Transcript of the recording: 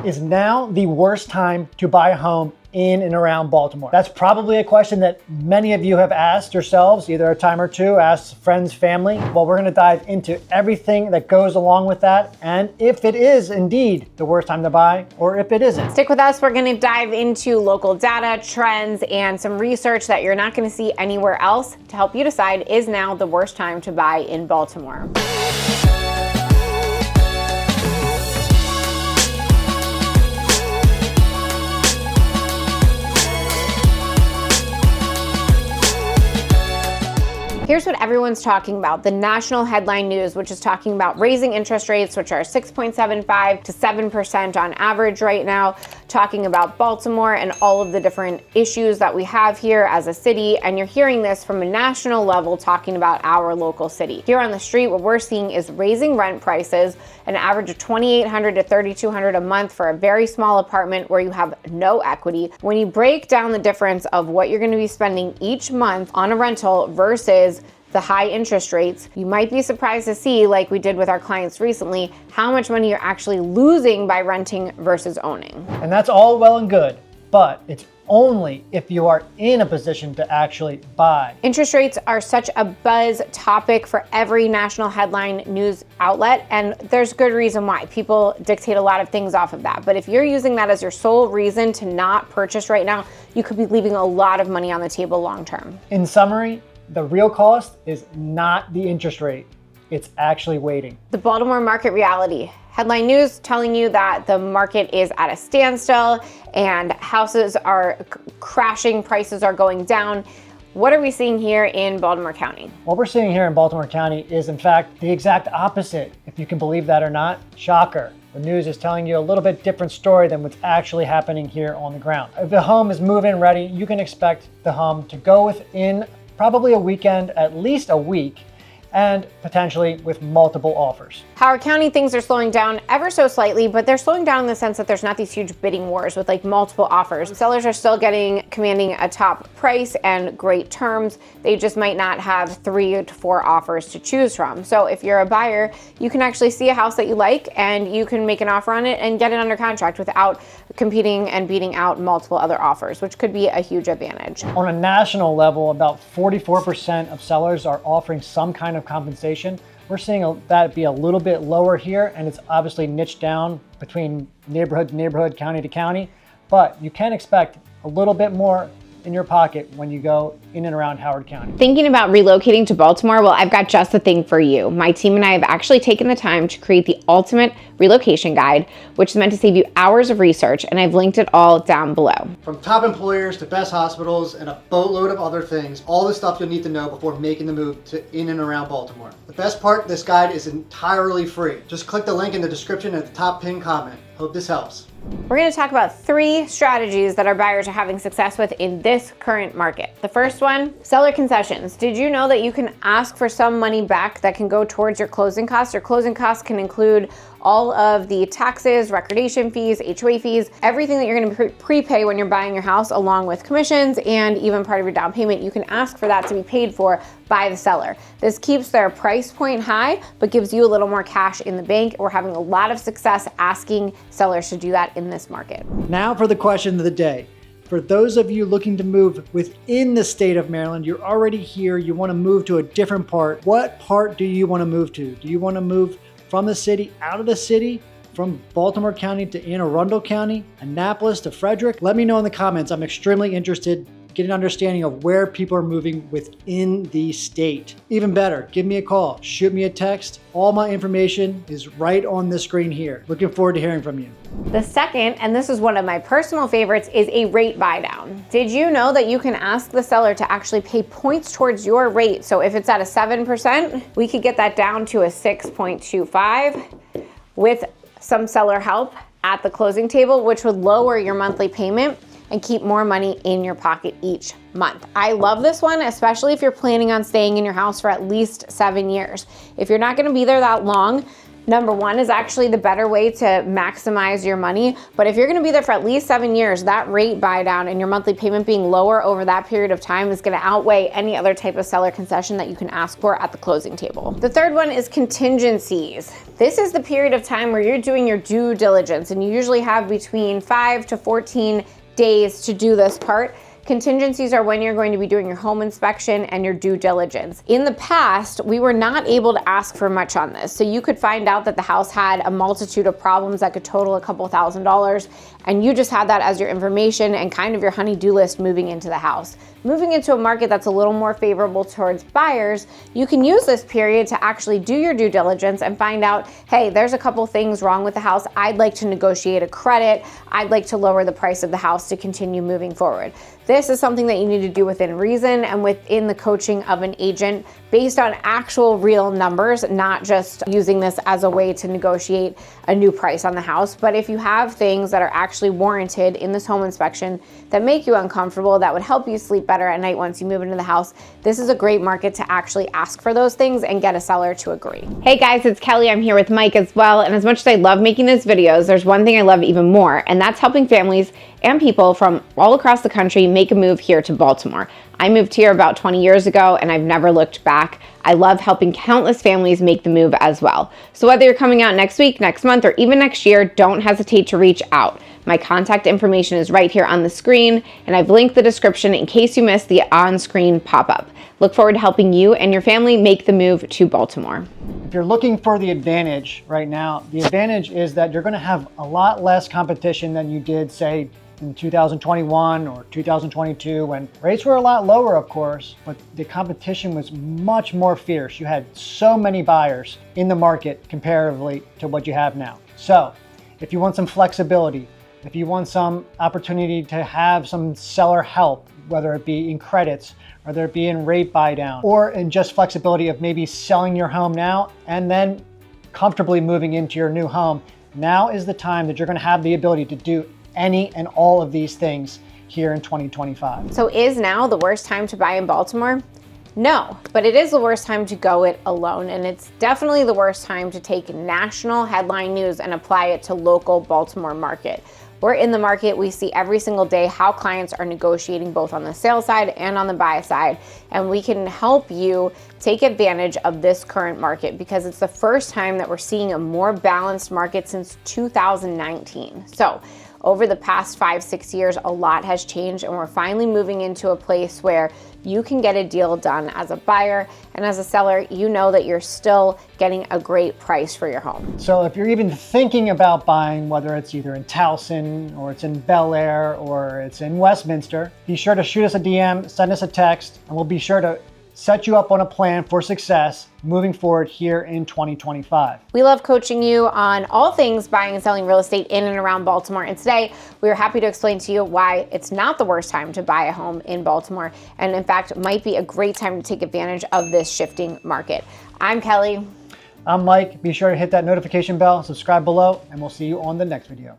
Is now the worst time to buy a home in and around Baltimore? That's probably a question that many of you have asked yourselves, either a time or two, asked friends, family. Well, we're gonna dive into everything that goes along with that, and if it is indeed the worst time to buy, or if it isn't. Stick with us, we're gonna dive into local data, trends, and some research that you're not gonna see anywhere else to help you decide, is now the worst time to buy in Baltimore. Here's what everyone's talking about. The national headline news, which is talking about raising interest rates, which are 6.75 to 7% on average right now, talking about Baltimore and all of the different issues that we have here as a city. And you're hearing this from a national level talking about our local city. Here on the street, what we're seeing is raising rent prices, an average of $2,800 to $3,200 a month for a very small apartment where you have no equity. When you break down the difference of what you're gonna be spending each month on a rental versus the high interest rates, you might be surprised to see, like we did with our clients recently, how much money you're actually losing by renting versus owning. And that's all well and good, but it's only if you are in a position to actually buy. Interest rates are such a buzz topic for every national headline news outlet, and there's good reason why. People dictate a lot of things off of that. But if you're using that as your sole reason to not purchase right now, you could be leaving a lot of money on the table long term. In summary, the real cost is not the interest rate, it's actually waiting. The Baltimore market reality. Headline news telling you that the market is at a standstill and houses are crashing, prices are going down. What are we seeing here in Baltimore County? What we're seeing here in Baltimore County is in fact the exact opposite, if you can believe that or not. Shocker. The news is telling you a little bit different story than what's actually happening here on the ground. If the home is move-in ready, you can expect the home to go within probably a weekend, at least a week, and potentially with multiple offers. Howard County, things are slowing down ever so slightly, but they're slowing down in the sense that there's not these huge bidding wars with like multiple offers. Sellers are still commanding a top price and great terms. They just might not have 3 to 4 offers to choose from. So if you're a buyer, you can actually see a house that you like and you can make an offer on it and get it under contract without competing and beating out multiple other offers, which could be a huge advantage. On a national level, about 44% of sellers are offering some kind of compensation. We're seeing that be a little bit lower here, and it's obviously niched down between neighborhood to neighborhood, county to county, but you can expect a little bit more in your pocket when you go in and around Howard County. Thinking about relocating to Baltimore? Well, I've got just the thing for you. My team and I have actually taken the time to create the ultimate relocation guide, which is meant to save you hours of research, and I've linked it all down below. From top employers to best hospitals and a boatload of other things, all the stuff you'll need to know before making the move to in and around Baltimore. The best part, this guide is entirely free. Just click the link in the description at the top pinned comment. Hope this helps. We're going to talk about 3 strategies that our buyers are having success with in this current market. The first one, seller concessions. Did you know that you can ask for some money back that can go towards your closing costs? Your closing costs can include all of the taxes, recordation fees, HOA fees, everything that you're going to prepay when you're buying your house, along with commissions and even part of your down payment. You can ask for that to be paid for by the seller. This keeps their price point high, but gives you a little more cash in the bank. We're having a lot of success asking sellers to do that in this market. Now for the question of the day. For those of you looking to move within the state of Maryland, you're already here, you want to move to a different part. What part do you want to move to? Do you want to move from the city, out of the city, from Baltimore County to Anne Arundel County, Annapolis to Frederick? Let me know in the comments. I'm extremely interested. Get an understanding of where people are moving within the state. Even better, give me a call, shoot me a text. All my information is right on the screen here. Looking forward to hearing from you. The second, and this is one of my personal favorites, is a rate buy down. Did you know that you can ask the seller to actually pay points towards your rate? So if it's at a 7%, we could get that down to a 6.25 with some seller help at the closing table, which would lower your monthly payment and keep more money in your pocket each month. I love this one, especially if you're planning on staying in your house for at least 7 years. If you're not gonna be there that long, number one is actually the better way to maximize your money. But if you're gonna be there for at least 7 years, that rate buy down and your monthly payment being lower over that period of time is gonna outweigh any other type of seller concession that you can ask for at the closing table. The third one is contingencies. This is the period of time where you're doing your due diligence, and you usually have between 5 to 14 days to do this part. Contingencies are when you're going to be doing your home inspection and your due diligence. In the past, we were not able to ask for much on this. So you could find out that the house had a multitude of problems that could total a couple $1,000s, and you just had that as your information and kind of your honey-do list moving into the house. Moving into a market that's a little more favorable towards buyers, you can use this period to actually do your due diligence and find out, hey, there's a couple things wrong with the house. I'd like to negotiate a credit. I'd like to lower the price of the house to continue moving forward. This is something that you need to do within reason and within the coaching of an agent based on actual real numbers, not just using this as a way to negotiate a new price on the house. But if you have things that are actually warranted in this home inspection that make you uncomfortable, that would help you sleep better at night once you move into the house, this is a great market to actually ask for those things and get a seller to agree. Hey guys, it's Kelly. I'm here with Mike as well. And as much as I love making these videos, there's one thing I love even more, and that's helping families and people from all across the country make a move here to Baltimore. I moved here about 20 years ago and I've never looked back. I love helping countless families make the move as well. So whether you're coming out next week, next month, or even next year, don't hesitate to reach out. My contact information is right here on the screen, and I've linked the description in case you missed the on-screen pop-up. Look forward to helping you and your family make the move to Baltimore. If you're looking for the advantage right now, the advantage is that you're going to have a lot less competition than you did, say, in 2021 or 2022, when rates were a lot lower, of course, but the competition was much more fierce. You had so many buyers in the market comparatively to what you have now. So if you want some flexibility, if you want some opportunity to have some seller help, whether it be in credits, whether it be in rate buy down, or in just flexibility of maybe selling your home now and then comfortably moving into your new home, now is the time that you're going to have the ability to do any and all of these things here in 2025. So is now the worst time to buy in Baltimore? No, but it is the worst time to go it alone, and it's definitely the worst time to take national headline news and apply it to local Baltimore market. We're in the market, we see every single day how clients are negotiating both on the sale side and on the buy side, and we can help you take advantage of this current market because it's the first time that we're seeing a more balanced market since 2019. So over the past 5-6 years, a lot has changed, and we're finally moving into a place where you can get a deal done as a buyer, and as a seller, you know that you're still getting a great price for your home. So if you're even thinking about buying, whether it's either in Towson or it's in Bel Air or it's in Westminster, be sure to shoot us a DM, send us a text, and we'll be sure to set you up on a plan for success moving forward here in 2025. We love coaching you on all things buying and selling real estate in and around Baltimore. And today we are happy to explain to you why it's not the worst time to buy a home in Baltimore. And in fact, might be a great time to take advantage of this shifting market. I'm Kelly. I'm Mike. Be sure to hit that notification bell, subscribe below, and we'll see you on the next video.